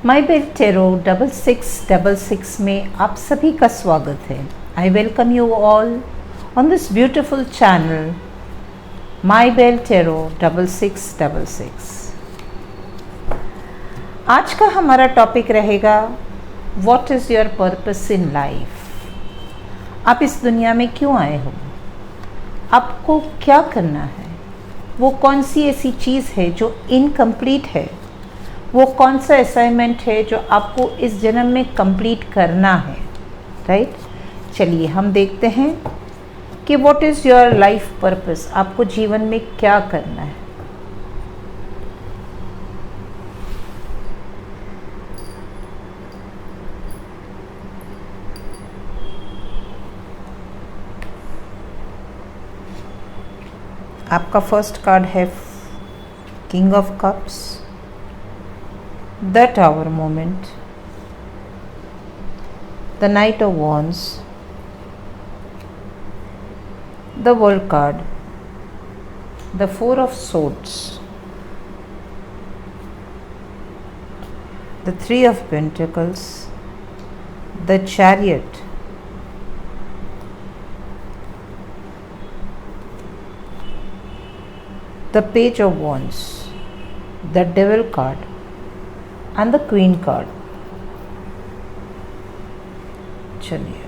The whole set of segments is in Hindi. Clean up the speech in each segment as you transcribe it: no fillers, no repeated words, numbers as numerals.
माई बेल टेरो 6666 में आप सभी का स्वागत है। I welcome you all on this beautiful channel my bell tarot 6666। आज का हमारा टॉपिक रहेगा what is your purpose in life. आप इस दुनिया में क्यों आए हो, आपको क्या करना है, वो कौन सी ऐसी चीज़ है जो इनकम्प्लीट है, वो कौन सा असाइनमेंट है जो आपको इस जन्म में कंप्लीट करना है। राइट, चलिए हम देखते हैं कि what is your life purpose, आपको जीवन में क्या करना है। आपका फर्स्ट कार्ड है king of cups, the Tower moment, the Knight of Wands, the World card, the Four of Swords, the Three of Pentacles, the Chariot, the Page of Wands, the Devil card and the Queen card। चलिए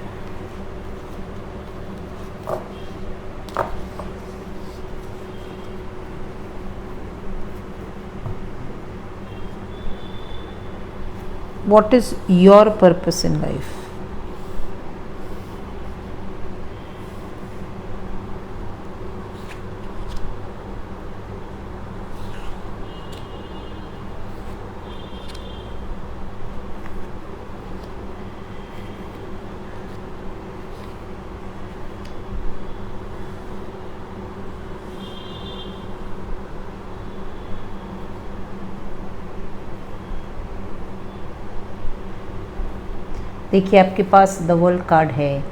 what is your purpose in life? देखिए आपके पास द वर्ल्ड कार्ड है।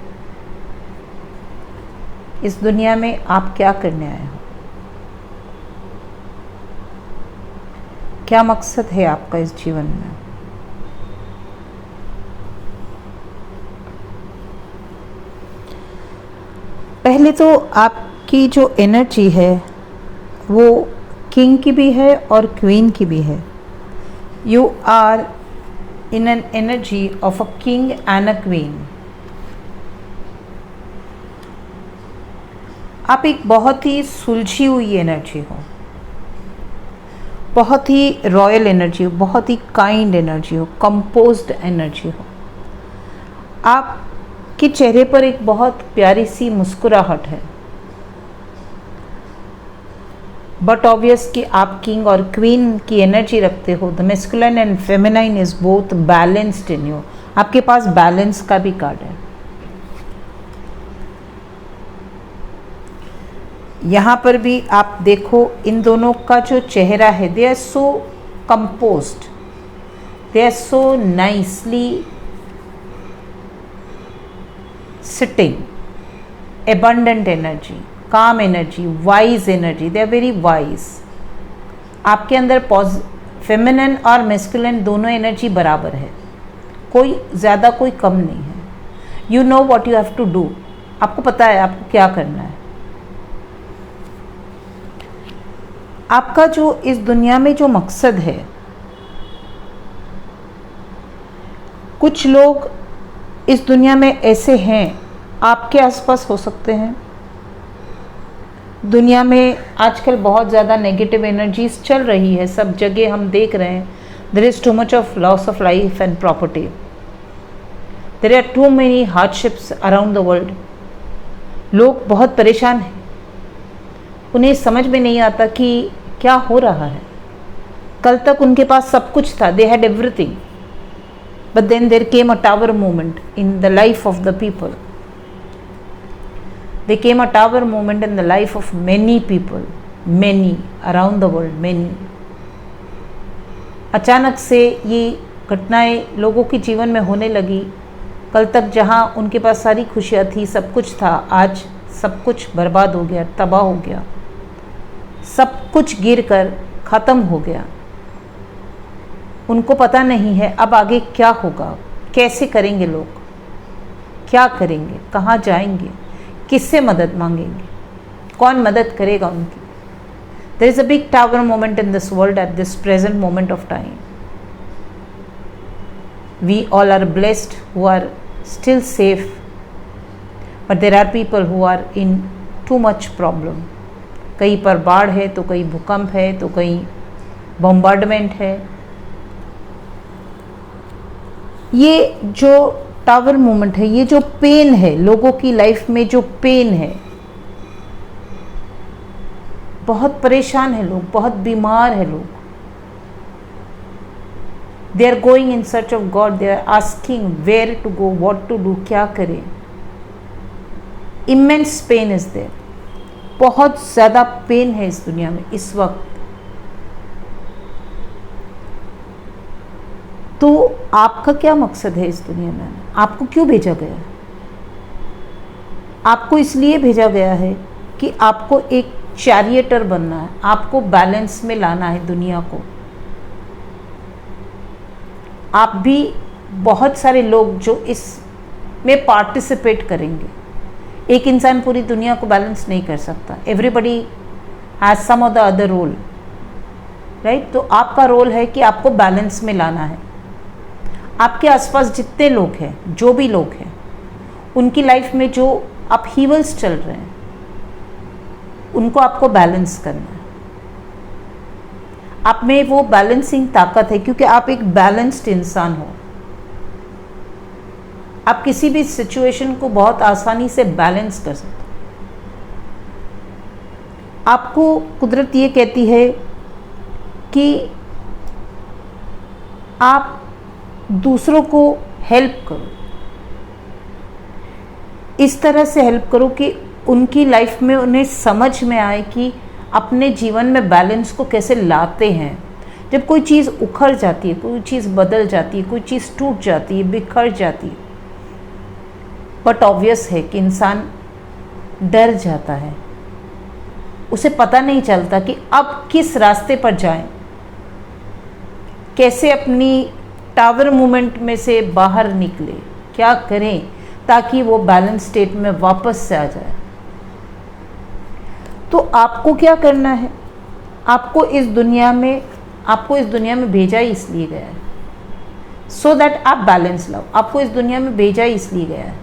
इस दुनिया में आप क्या करने आए हो, क्या मकसद है आपका इस जीवन में। पहले तो आपकी जो एनर्जी है वो किंग की भी है और क्वीन की भी है। You are in an energy of a king and a queen। आप एक बहुत ही सुलझी हुई एनर्जी हो, बहुत ही रॉयल एनर्जी हो, बहुत ही काइंड एनर्जी हो, कंपोज्ड एनर्जी हो। आपके चेहरे पर एक बहुत प्यारी सी मुस्कुराहट है, बट ऑब्वियस कि आप किंग और क्वीन की एनर्जी रखते हो। The masculine and feminine is both balanced in you. आपके पास बैलेंस का भी कार्ड है। यहाँ पर भी आप देखो इन दोनों का जो चेहरा है, they are so composed, they are so nicely sitting, abundant energy, calm energy, wise energy, they are very wise. आपके अंदर फेमिनिन और मैस्कुलिन दोनों एनर्जी बराबर है, कोई ज़्यादा कोई कम नहीं है। You know what you have to do, आपको पता है आपको क्या करना है। आपका जो इस दुनिया में जो मकसद है, कुछ लोग इस दुनिया में ऐसे हैं, आपके आसपास हो सकते हैं। दुनिया में आजकल बहुत ज़्यादा नेगेटिव एनर्जीज चल रही है, सब जगह हम देख रहे हैं। There is too much of loss of life and property, there are too many hardships around the world. लोग बहुत परेशान हैं, उन्हें समझ में नहीं आता कि क्या हो रहा है। कल तक उनके पास सब कुछ था, they had everything, but then there came a tower moment in the life of the people. There came a tower moment in the life of many people, many around the world, many। अचानक से ये घटनाएं लोगों के जीवन में होने लगी। कल तक जहाँ उनके पास सारी खुशियाँ थी, सब कुछ था, आज सब कुछ बर्बाद हो गया, तबाह हो गया, सब कुछ गिर कर ख़त्म हो गया। उनको पता नहीं है अब आगे क्या होगा, कैसे करेंगे लोग, क्या करेंगे, कहाँ जाएंगे, किससे मदद मांगेंगे, कौन मदद करेगा उनकी। There is a big tower moment in this world at this present moment of time. We all are blessed who are still safe, but there are people who are in too much problem. कहीं पर बाढ़ है तो कहीं भूकंप है तो कहीं बॉम्बार्डमेंट है। ये जो टावर मोमेंट है, ये जो पेन है, लोगों की लाइफ में जो पेन है, बहुत परेशान है लोग, बहुत बीमार है लोग। They are going in search of God, they are asking where to go, what to do, क्या करें। इमेंस पेन इज देयर, बहुत ज़्यादा पेन है इस दुनिया में इस वक्त। तो आपका क्या मकसद है इस दुनिया में? आपको क्यों भेजा गया? आपको इसलिए भेजा गया है कि आपको एक चैरियटर बनना है, आपको बैलेंस में लाना है दुनिया को। आप भी बहुत सारे लोग जो इस में पार्टिसिपेट करेंगे। एक इंसान पूरी दुनिया को बैलेंस नहीं कर सकता। Everybody has some of the other role, right? तो आपका रोल है कि आपको बैलेंस में लाना है। आपके आसपास जितने लोग हैं, जो भी लोग हैं, उनकी लाइफ में जो अपहीवल्स चल रहे हैं, उनको आपको बैलेंस करना है। आप में वो बैलेंसिंग ताकत है क्योंकि आप एक बैलेंस्ड इंसान हो। आप किसी भी सिचुएशन को बहुत आसानी से बैलेंस कर सकते हो। आपको कुदरत ये कहती है कि आप दूसरों को हेल्प करो, इस तरह से हेल्प करो कि उनकी लाइफ में उन्हें समझ में आए कि अपने जीवन में बैलेंस को कैसे लाते हैं। जब कोई चीज़ उखड़ जाती है, कोई चीज़ बदल जाती है, कोई चीज़ टूट जाती है, बिखर जाती है, बट ऑब्वियस है कि इंसान डर जाता है। उसे पता नहीं चलता कि अब किस रास्ते पर जाएं, कैसे अपनी टावर मूवमेंट में से बाहर निकले, क्या करें ताकि वो बैलेंस स्टेट में वापस से आ जाए। तो आपको क्या करना है? आपको इस दुनिया में भेजा ही इसलिए गया है, सो दैट आप बैलेंस लाओ। आपको इस दुनिया में भेजा ही इसलिए गया है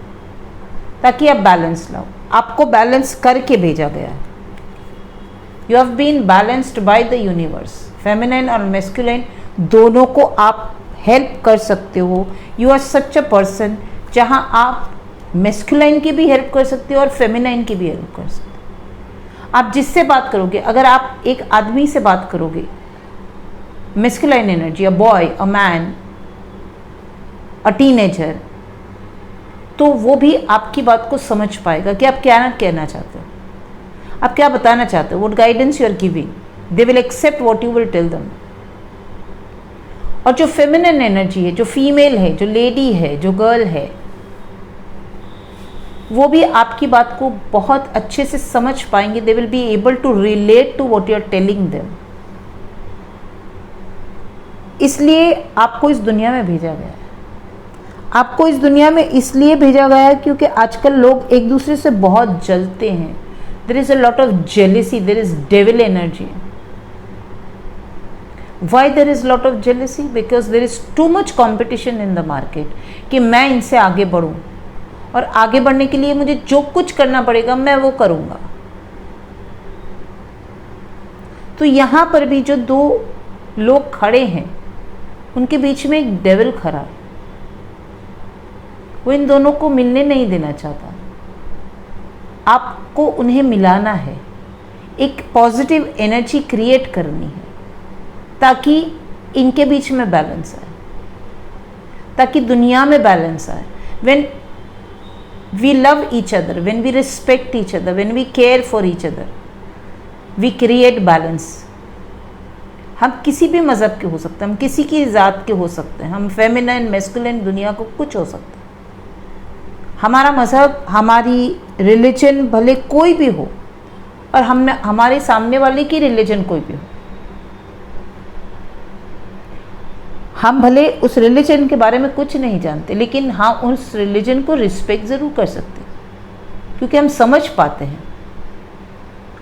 ताकि आप बैलेंस लाओ। आपको बैलेंस करके भेजा गया है। You have been balanced by the universe. Feminine और मैस्कुलिन दोनों को आप हेल्प कर सकते हो। You are such a person जहां आप मैस्कुलाइन की भी हेल्प कर सकते हो और फेमिनाइन की भी हेल्प कर सकते हो। आप जिससे बात करोगे, अगर आप एक आदमी से बात करोगे, masculine energy, a boy, a man, a teenager, तो वो भी आपकी बात को समझ पाएगा कि आप क्या कहना चाहते हो, आप क्या बताना चाहते हो, what guidance you are giving. They will accept what you will tell them. और जो फेमिनिन एनर्जी है, जो फीमेल है, जो लेडी है, जो गर्ल है, वो भी आपकी बात को बहुत अच्छे से समझ पाएंगे। They will be able to relate to what you are telling them. इसलिए आपको इस दुनिया में भेजा गया है। आपको इस दुनिया में इसलिए भेजा गया है क्योंकि आजकल लोग एक दूसरे से बहुत जलते हैं। There is a lot of jealousy, there is devil energy. Why there is lot of jealousy? Because there is too much competition in the market कि मैं इनसे आगे बढ़ूं, और आगे बढ़ने के लिए मुझे जो कुछ करना पड़ेगा मैं वो करूंगा। तो यहां पर भी जो दो लोग खड़े हैं, उनके बीच में एक डेविल खड़ा है। वो इन दोनों को मिलने नहीं देना चाहता। आपको उन्हें मिलाना है, एक पॉजिटिव एनर्जी क्रिएट करनी है ताकि इनके बीच में बैलेंस आए, ताकि दुनिया में बैलेंस आए। When we love each other, when we respect each other, when we care for each other, we create balance. हम किसी भी मज़हब के हो सकते हैं, हम किसी की ज़ात के हो सकते हैं, हम फेमिनिन, मैस्कुलिन, दुनिया को कुछ हो सकता है। हमारा मज़हब, हमारी रिलीजन भले कोई भी हो, और हमारे सामने वाले की रिलीजन कोई भी हो, हम भले उस रिलीजन के बारे में कुछ नहीं जानते, लेकिन हाँ उस रिलीजन को रिस्पेक्ट ज़रूर कर सकते हैं, क्योंकि हम समझ पाते हैं।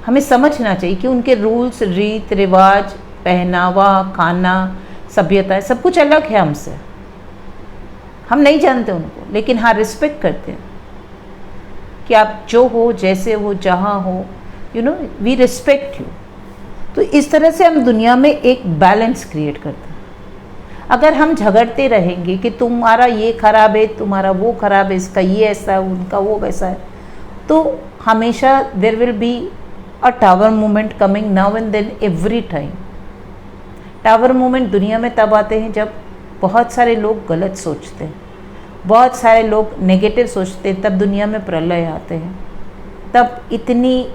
हमें समझना चाहिए कि उनके रूल्स, रीत रिवाज, पहनावा, खाना, सभ्यता सब कुछ अलग है हमसे। हम नहीं जानते उनको, लेकिन हाँ रिस्पेक्ट करते हैं कि आप जो हो, जैसे हो, जहाँ हो, वी रिस्पेक्ट यू। तो इस तरह से हम दुनिया में एक बैलेंस क्रिएट करते हैं। अगर हम झगड़ते रहेंगे कि तुम्हारा ये खराब है, तुम्हारा वो खराब है, इसका ये ऐसा है, उनका वो वैसा है, तो हमेशा there will be a tower movement coming now and then every time. Tower movement दुनिया में तब आते हैं जब बहुत सारे लोग गलत सोचते हैं, बहुत सारे लोग नेगेटिव सोचते हैं, तब दुनिया में प्रलय आते हैं, तब इतनी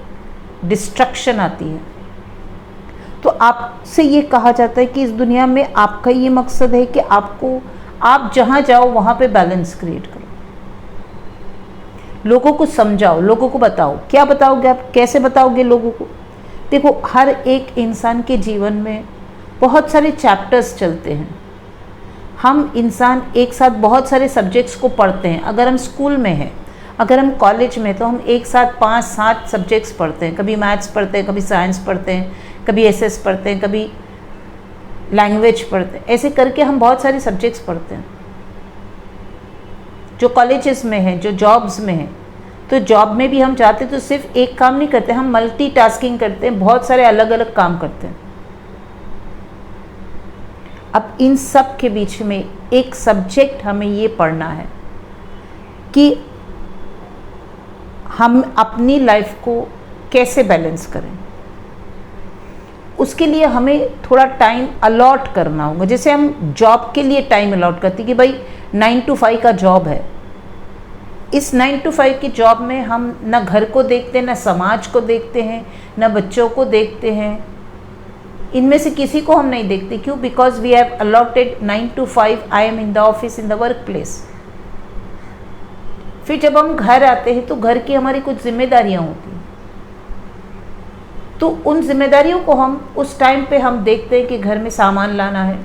डिस्ट्रक्शन आती है। तो आपसे ये कहा जाता है कि इस दुनिया में आपका ये मकसद है कि आप जहाँ जाओ वहाँ पे बैलेंस क्रिएट करो, लोगों को समझाओ, लोगों को बताओ। क्या बताओगे आप, कैसे बताओगे लोगों को? देखो, हर एक इंसान के जीवन में बहुत सारे चैप्टर्स चलते हैं। हम इंसान एक साथ बहुत सारे सब्जेक्ट्स को पढ़ते हैं। अगर हम स्कूल में हैं, अगर हम कॉलेज में, तो हम एक साथ 5-7 सब्जेक्ट्स पढ़ते हैं। कभी मैथ्स पढ़ते हैं, कभी साइंस पढ़ते हैं, कभी एसएस पढ़ते हैं, कभी लैंग्वेज पढ़ते हैं। ऐसे करके हम बहुत सारे सब्जेक्ट्स पढ़ते हैं जो कॉलेजेस में हैं, जो जॉब्स में हैं। तो जॉब में भी हम जाते तो सिर्फ एक काम नहीं करते, हम मल्टीटास्किंग करते हैं, बहुत सारे अलग अलग काम करते हैं। अब इन सब के बीच में एक सब्जेक्ट हमें ये पढ़ना है कि हम अपनी लाइफ को कैसे बैलेंस करें। उसके लिए हमें थोड़ा टाइम अलॉट करना होगा। जैसे हम जॉब के लिए टाइम अलॉट करते हैं कि भाई 9 to 5 का जॉब है। इस 9 to 5 की जॉब में हम ना घर को देखते हैं, ना समाज को देखते हैं, ना बच्चों को देखते हैं। इनमें से किसी को हम नहीं देखते। क्यों? Because we have allotted 9 to 5 I am in the office, in the workplace. फिर जब हम घर आते हैं तो घर की हमारी कुछ जिम्मेदारियां होती हैं। तो उन जिम्मेदारियों को हम उस टाइम पे हम देखते हैं कि घर में सामान लाना है,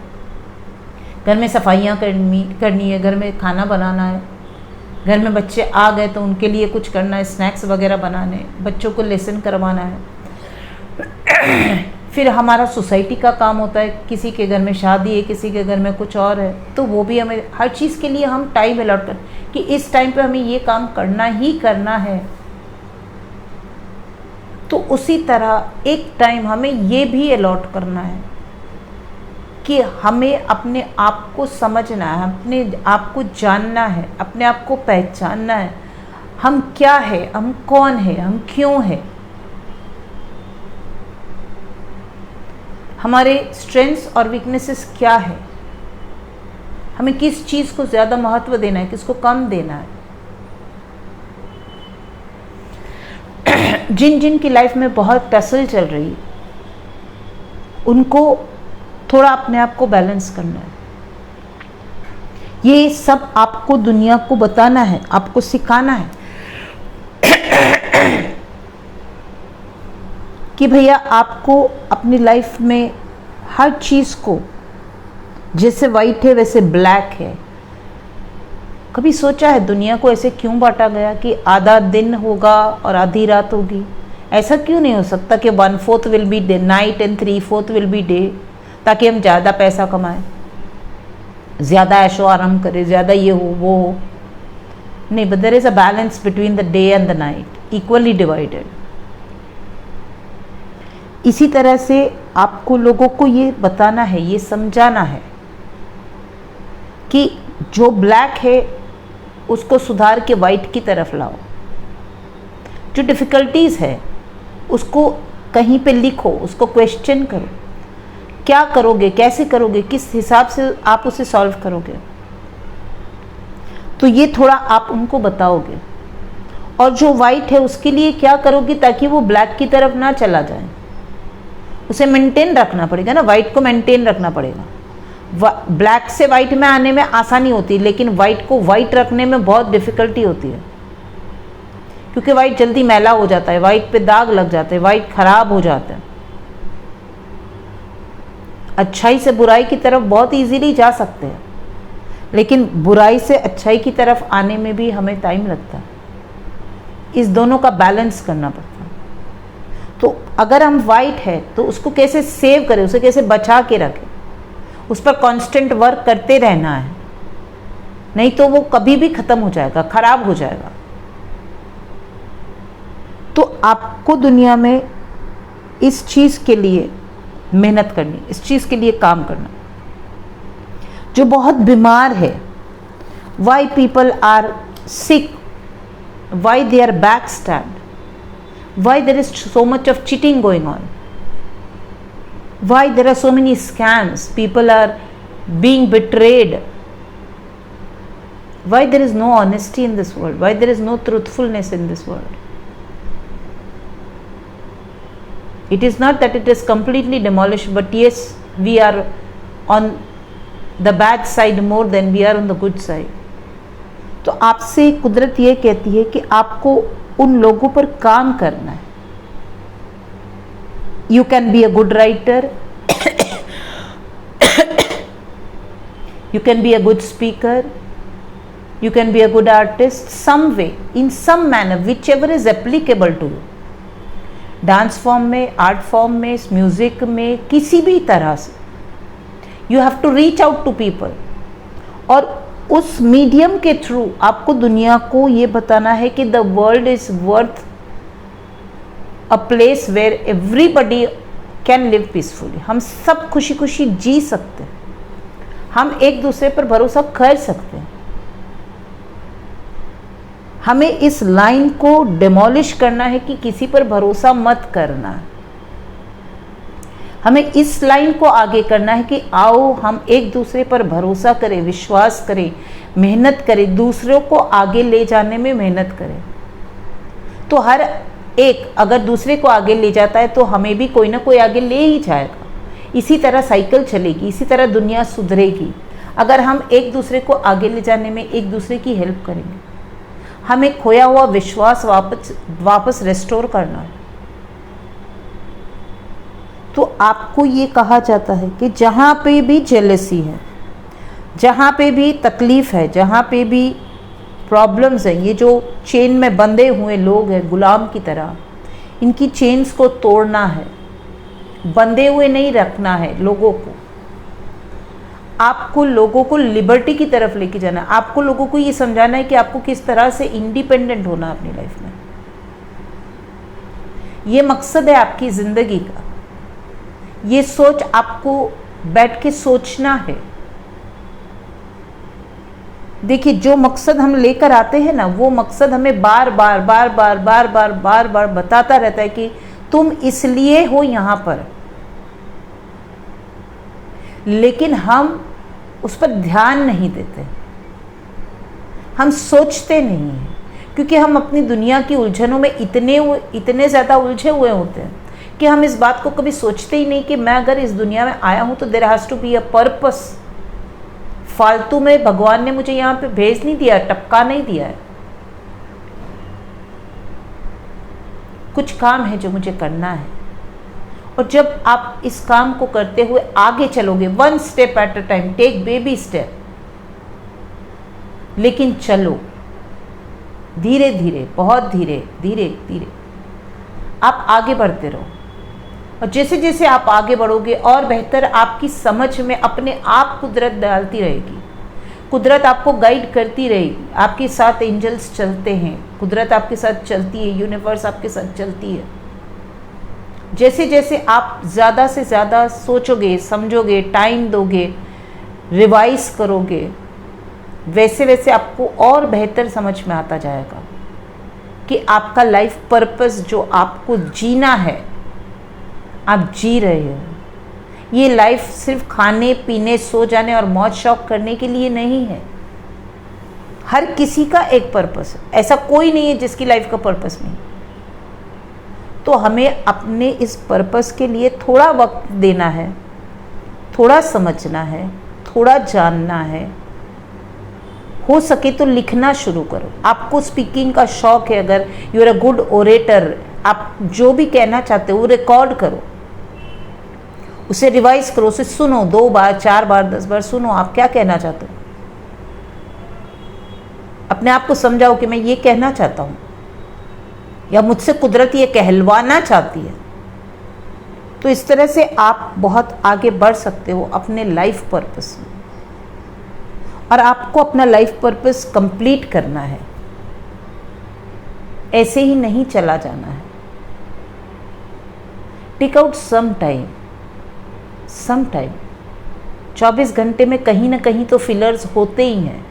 घर में सफाइयाँ करनी है, घर में खाना बनाना है, घर में बच्चे आ गए तो उनके लिए कुछ करना है, स्नैक्स वगैरह बनाने, बच्चों को लेसन करवाना है। फिर हमारा सोसाइटी का काम होता है, किसी के घर में शादी है, किसी के घर में कुछ और है, तो वो भी हमें हर चीज़ के लिए हम टाइम अलॉट कर कि इस टाइम पे हमें ये काम करना ही करना है। तो उसी तरह एक टाइम हमें ये भी अलॉट करना है कि हमें अपने आप को समझना है, अपने आप को जानना है, अपने आप को पहचानना है। हम क्या है, हम कौन है, हम क्यों है, हमारे स्ट्रेंथ्स और वीकनेसेस क्या है, हमें किस चीज़ को ज़्यादा महत्व देना है, किसको कम देना है। जिन जिन की लाइफ में बहुत टसल चल रही, उनको थोड़ा अपने आप को बैलेंस करना है। ये सब आपको दुनिया को बताना है, आपको सिखाना है कि भैया आपको अपनी लाइफ में हर चीज़ को, जैसे वाइट है वैसे ब्लैक है। कभी सोचा है दुनिया को ऐसे क्यों बांटा गया कि आधा दिन होगा और आधी रात होगी? ऐसा क्यों नहीं हो सकता कि 1/4 will be day night and 3/4 will be day, ताकि हम ज़्यादा पैसा कमाएं, ज़्यादा ऐशो आराम करें, ज़्यादा ये हो वो हो? नहीं, but there is a balance between the day and the night, equally divided. इसी तरह से आपको लोगों को ये बताना है, ये समझाना है कि जो ब्लैक है उसको सुधार के वाइट की तरफ लाओ। जो डिफ़िकल्टीज़ है उसको कहीं पे लिखो, उसको क्वेश्चन करो, क्या करोगे, कैसे करोगे, किस हिसाब से आप उसे सॉल्व करोगे। तो ये थोड़ा आप उनको बताओगे। और जो वाइट है उसके लिए क्या करोगे ताकि वो ब्लैक की तरफ ना चला जाए। उसे मेंटेन रखना पड़ेगा ना, वाइट को मेंटेन रखना पड़ेगा। ब्लैक से वाइट में आने में आसानी होती है, लेकिन वाइट को वाइट रखने में बहुत डिफ़िकल्टी होती है, क्योंकि वाइट जल्दी मैला हो जाता है, वाइट पे दाग लग जाते हैं, वाइट खराब हो जाता है। अच्छाई से बुराई की तरफ बहुत इजीली जा सकते हैं, लेकिन बुराई से अच्छाई की तरफ आने में भी हमें टाइम लगता है। इस दोनों का बैलेंस करना पड़ता है। तो अगर हम वाइट है तो उसको कैसे सेव करें, उसे कैसे बचा के रखें, उस पर कांस्टेंट वर्क करते रहना है, नहीं तो वो कभी भी खत्म हो जाएगा, खराब हो जाएगा। तो आपको दुनिया में इस चीज के लिए मेहनत करनी, इस चीज के लिए काम करना। जो बहुत बीमार है, why people are sick, why they are back stand, why there is so much of cheating going on, why there are so many scams, people are being betrayed, why there is no honesty in this world, why there is no truthfulness in this world. It is not that it is completely demolished, but yes, we are on the bad side more than we are on the good side. तो आपसे कुदरत ये कहती है कि आपको उन लोगों पर काम करना है. You can be a good writer, you can be a good speaker, you can be a good artist, some way, in some manner, whichever is applicable to you. Dance form में, आर्ट फॉर्म में, म्यूजिक में, किसी भी तरह से you have to reach out to people. और उस मीडियम के थ्रू आपको दुनिया को ये बताना है कि the world is worth a place where everybody can live peacefully. हम सब खुशी खुशी जी सकते हैं, हम एक दूसरे पर भरोसा कर सकते हैं. हमें इस लाइन को डिमोलिश करना है कि किसी पर भरोसा मत करना. हमें इस लाइन को आगे करना है कि आओ हम एक दूसरे पर भरोसा करें, विश्वास करें, मेहनत करें, दूसरों को आगे ले जाने में मेहनत करें. तो हर एक अगर दूसरे को आगे ले जाता है तो हमें भी कोई ना कोई आगे ले ही जाएगा. इसी तरह साइकिल चलेगी, इसी तरह दुनिया सुधरेगी अगर हम एक दूसरे को आगे ले जाने में एक दूसरे की हेल्प करेंगे. हमें खोया हुआ विश्वास वापस रेस्टोर करना है. तो आपको ये कहा जाता है कि जहाँ पे भी जेलसी है, जहाँ पे भी तकलीफ है, जहाँ पे भी प्रॉब्लम्स हैं, ये जो चेन में बंधे हुए लोग हैं गुलाम की तरह, इनकी चेन्स को तोड़ना है, बंधे हुए नहीं रखना है लोगों को. आपको लोगों को लिबर्टी की तरफ लेके जाना है. आपको लोगों को ये समझाना है कि आपको किस तरह से इंडिपेंडेंट होना है अपनी लाइफ में. ये मकसद है आपकी जिंदगी का. ये सोच आपको बैठ के सोचना है. देखिए, जो मकसद हम लेकर आते हैं ना, वो मकसद हमें बार बार बार बार बार बार बार बार बताता रहता है कि तुम इसलिए हो यहाँ पर. लेकिन हम उस पर ध्यान नहीं देते, हम सोचते नहीं हैं, क्योंकि हम अपनी दुनिया की उलझनों में इतने ज़्यादा उलझे हुए होते हैं कि हम इस बात को कभी सोचते ही नहीं कि मैं अगर इस दुनिया में आया हूँ तो there has to be a purpose. फालतू में भगवान ने मुझे यहाँ पे भेज नहीं दिया, टपका नहीं दिया है. कुछ काम है जो मुझे करना है. और जब आप इस काम को करते हुए आगे चलोगे, 1 step at a time, take baby step, लेकिन चलो धीरे धीरे, बहुत धीरे धीरे धीरे आप आगे बढ़ते रहो. और जैसे जैसे आप आगे बढ़ोगे और बेहतर आपकी समझ में अपने आप कुदरत डालती रहेगी. कुदरत आपको गाइड करती रहेगी. आपके साथ एंजल्स चलते हैं, कुदरत आपके साथ चलती है, यूनिवर्स आपके साथ चलती है. जैसे जैसे आप ज़्यादा से ज़्यादा सोचोगे, समझोगे, टाइम दोगे, रिवाइज करोगे, वैसे वैसे आपको और बेहतर समझ में आता जाएगा कि आपका लाइफ पर्पस जो आपको जीना है, आप जी रहे हो. ये लाइफ सिर्फ खाने पीने, सो जाने और मौज शौक करने के लिए नहीं है. हर किसी का एक पर्पस है. ऐसा कोई नहीं है जिसकी लाइफ का पर्पस नहीं. तो हमें अपने इस पर्पस के लिए थोड़ा वक्त देना है, थोड़ा समझना है, थोड़ा जानना है. हो सके तो लिखना शुरू करो. आपको स्पीकिंग का शौक है, अगर you are a good orator, आप जो भी कहना चाहते हो वो रिकॉर्ड करो. उसे रिवाइज करो, उसे सुनो, 2 बार 4 बार 10 बार सुनो आप क्या कहना चाहते हो। अपने आप को समझाओ कि मैं ये कहना चाहता हूँ, या मुझसे कुदरत ये कहलवाना चाहती है। तो इस तरह से आप बहुत आगे बढ़ सकते हो अपने लाइफ पर्पस में। और आपको अपना लाइफ पर्पस कंप्लीट करना है, ऐसे ही नहीं चला जाना है। टेक आउट सम टाइम 24 घंटे में कहीं ना कहीं तो फिलर्स होते ही हैं,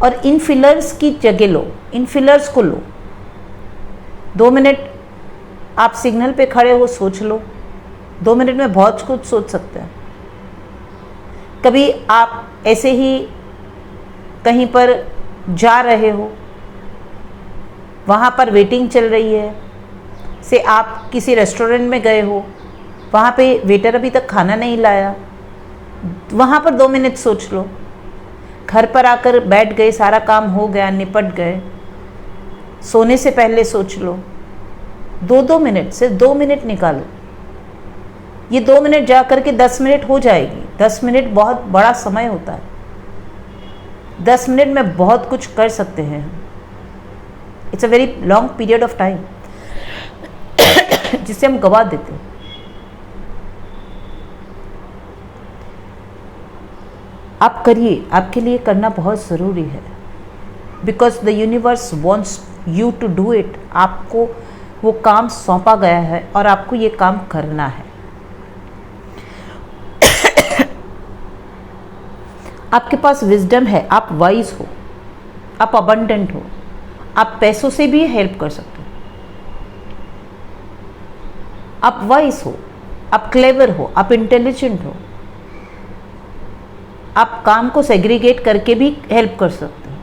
और इन फिलर्स की जगह लो, इन फिलर्स को लो। 2 मिनट आप सिग्नल पे खड़े हो, सोच लो। 2 मिनट में बहुत कुछ सोच सकते हैं। कभी आप ऐसे ही कहीं पर जा रहे हो, वहाँ पर वेटिंग चल रही है, से आप किसी रेस्टोरेंट में गए हो, वहाँ पे वेटर अभी तक खाना नहीं लाया, वहाँ पर 2 मिनट सोच लो। घर पर आकर बैठ गए, सारा काम हो गया, निपट गए, सोने से पहले सोच लो। 2 मिनट से 2 मिनट निकालो। ये 2 मिनट जा करके 10 मिनट हो जाएगी। 10 मिनट बहुत बड़ा समय होता है। 10 मिनट में बहुत कुछ कर सकते हैं। It's a very long period of time जिसे हम गवा देते हैं। आप करिए, आपके लिए करना बहुत ज़रूरी है, because the universe wants you to do it. आपको वो काम सौंपा गया है और आपको ये काम करना है। आपके पास विजडम है, आप वाइज हो, आप अबंडेंट हो, आप पैसों से भी हेल्प कर सकते हो। आप वाइज हो, आप क्लेवर हो, आप इंटेलिजेंट हो, आप काम को सेग्रीगेट करके भी हेल्प कर सकते हो।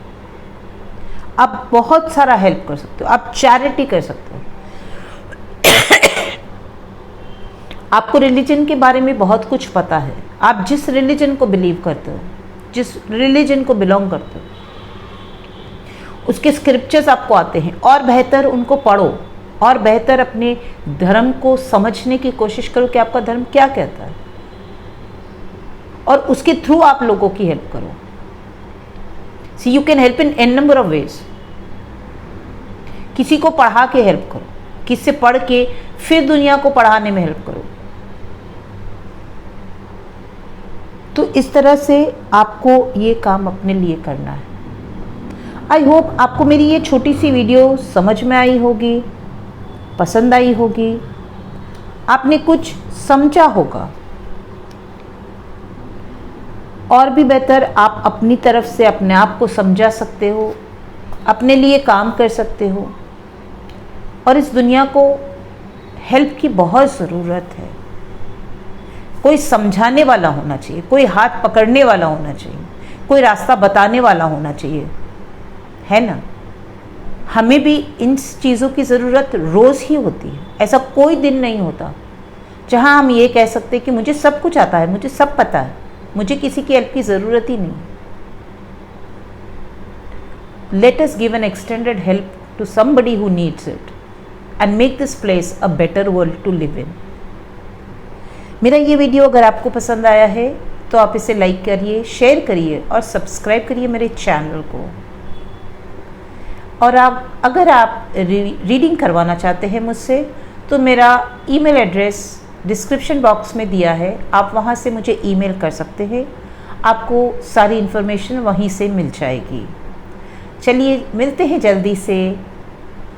आप बहुत सारा हेल्प कर सकते हो, आप चैरिटी कर सकते हो। आपको रिलीजन के बारे में बहुत कुछ पता है। आप जिस रिलीजन को बिलीव करते हो, जिस रिलीजन को बिलोंग करते हो, उसके स्क्रिप्चर्स आपको आते हैं, और बेहतर उनको पढ़ो, और बेहतर अपने धर्म को समझने की कोशिश करो कि आपका धर्म क्या कहता है, और उसके थ्रू आप लोगों की हेल्प करो। See you can help in an number of ways. किसी को पढ़ा के हेल्प करो, किससे पढ़ के फिर दुनिया को पढ़ाने में हेल्प करो। तो इस तरह से आपको ये काम अपने लिए करना है। आई होप आपको मेरी ये छोटी सी वीडियो समझ में आई होगी, पसंद आई होगी, आपने कुछ समझा होगा। और भी बेहतर आप अपनी तरफ से अपने आप को समझा सकते हो, अपने लिए काम कर सकते हो। और इस दुनिया को हेल्प की बहुत ज़रूरत है। कोई समझाने वाला होना चाहिए, कोई हाथ पकड़ने वाला होना चाहिए, कोई रास्ता बताने वाला होना चाहिए, है ना। हमें भी इन चीज़ों की ज़रूरत रोज़ ही होती है। ऐसा कोई दिन नहीं होता जहाँ हम ये कह सकते कि मुझे सब कुछ आता है, मुझे सब पता है, मुझे किसी की हेल्प की ज़रूरत ही नहीं। Let us give an extended help to somebody who needs it and make this place a better world to live in. मेरा ये वीडियो अगर आपको पसंद आया है तो आप इसे लाइक करिए, शेयर करिए और सब्सक्राइब करिए मेरे चैनल को। और अगर आप रीडिंग करवाना चाहते हैं मुझसे, तो मेरा ईमेल एड्रेस डिस्क्रिप्शन बॉक्स में दिया है, आप वहाँ से मुझे ईमेल कर सकते हैं। आपको सारी इन्फॉर्मेशन वहीं से मिल जाएगी। चलिए मिलते हैं जल्दी से।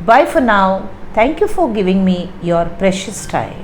Bye for now. Thank you for giving me your precious time.